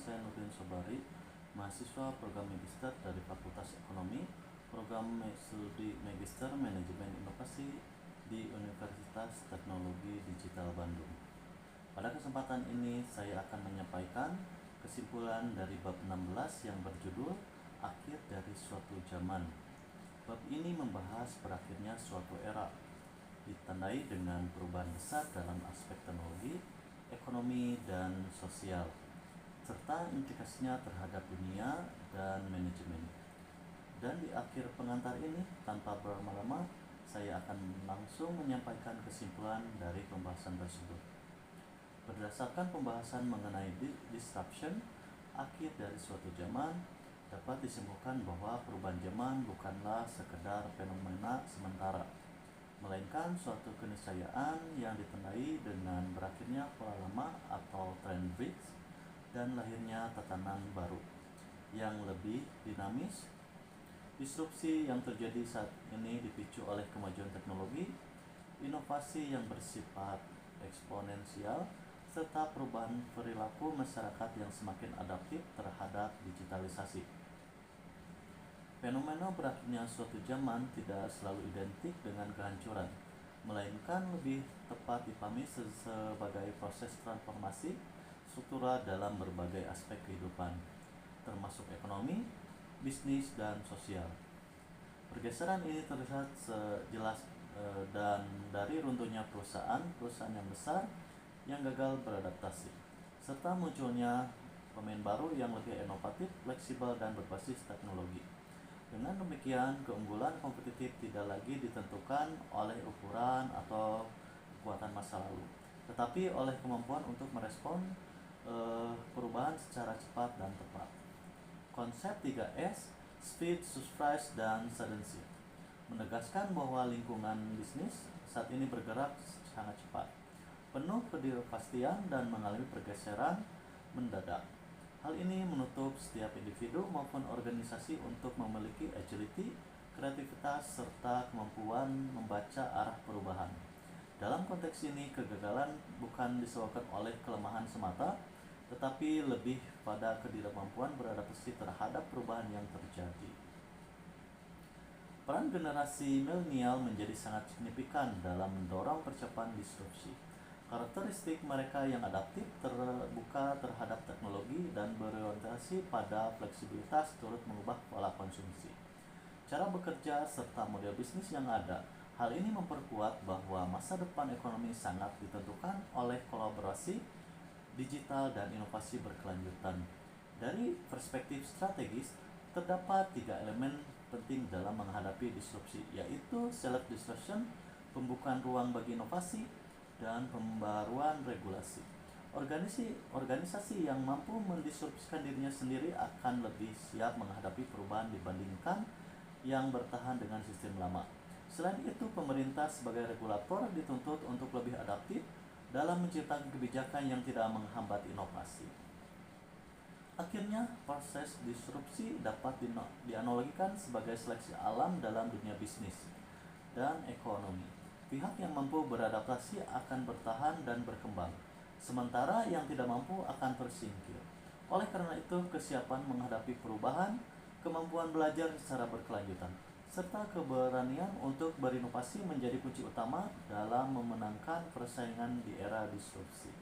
saya Nurdin Sobari, mahasiswa program Magister dari Fakultas Ekonomi, program studi Magister Manajemen Inovasi di Universitas Teknologi Digital Bandung. Pada kesempatan ini saya akan menyampaikan kesimpulan dari bab 16 yang berjudul Akhir dari Suatu Zaman. Bab ini membahas berakhirnya suatu era, ditandai dengan perubahan besar dalam aspek teknologi, ekonomi, dan sosial, serta implikasinya terhadap dunia dan manajemen. Dan di akhir pengantar ini, tanpa berlama-lama, saya akan langsung menyampaikan kesimpulan dari pembahasan tersebut. Berdasarkan pembahasan mengenai disruption, akhir dari suatu zaman, dapat disimpulkan bahwa perubahan zaman bukanlah sekedar fenomena sementara, melainkan suatu keniscayaan yang ditandai dengan berakhirnya pola lama atau trend breaks dan lahirnya tatanan baru yang lebih dinamis. Disrupsi yang terjadi saat ini dipicu oleh kemajuan teknologi, inovasi yang bersifat eksponensial, serta perubahan perilaku masyarakat yang semakin adaptif terhadap digitalisasi. Fenomena berakhirnya suatu zaman tidak selalu identik dengan kehancuran, melainkan lebih tepat dipahami sebagai proses transformasi struktural dalam berbagai aspek kehidupan, termasuk ekonomi, bisnis, dan sosial. Pergeseran ini terlihat jelas dan dari runtuhnya perusahaan yang besar yang gagal beradaptasi, serta munculnya pemain baru yang lebih inovatif, fleksibel, dan berbasis teknologi. Dengan demikian, keunggulan kompetitif tidak lagi ditentukan oleh ukuran atau kekuatan masa lalu, tetapi oleh kemampuan untuk merespon perubahan secara cepat dan tepat. Konsep 3S, Speed, Surprise, dan Suddency, menegaskan bahwa lingkungan bisnis saat ini bergerak sangat cepat, penuh ketidakpastian, dan mengalami pergeseran mendadak. Hal ini menutup setiap individu maupun organisasi untuk memiliki agility, kreativitas, serta kemampuan membaca arah perubahan. Dalam konteks ini, kegagalan bukan disebabkan oleh kelemahan semata, tetapi lebih pada ketidakmampuan beradaptasi terhadap perubahan yang terjadi. Peran generasi milenial menjadi sangat signifikan dalam mendorong percepatan disrupsi. Karakteristik mereka yang adaptif, terbuka terhadap teknologi, dan berorientasi pada fleksibilitas turut mengubah pola konsumsi, cara bekerja, serta model bisnis yang ada. Hal ini memperkuat bahwa masa depan ekonomi sangat ditentukan oleh kolaborasi digital dan inovasi berkelanjutan. Dari perspektif strategis, terdapat 3 elemen penting dalam menghadapi disrupsi, yaitu self-disruption, pembukaan ruang bagi inovasi, dan pembaruan regulasi. Organisasi yang mampu mendisrupsikan dirinya sendiri akan lebih siap menghadapi perubahan dibandingkan yang bertahan dengan sistem lama. Selain itu, pemerintah sebagai regulator dituntut untuk lebih adaptif dalam menciptakan kebijakan yang tidak menghambat inovasi. Akhirnya, proses disrupsi dapat dianalogikan sebagai seleksi alam dalam dunia bisnis dan ekonomi. Pihak yang mampu beradaptasi akan bertahan dan berkembang, sementara yang tidak mampu akan tersingkir. Oleh karena itu, kesiapan menghadapi perubahan, kemampuan belajar secara berkelanjutan, serta keberanian untuk berinovasi menjadi kunci utama dalam memenangkan persaingan di era disrupsi.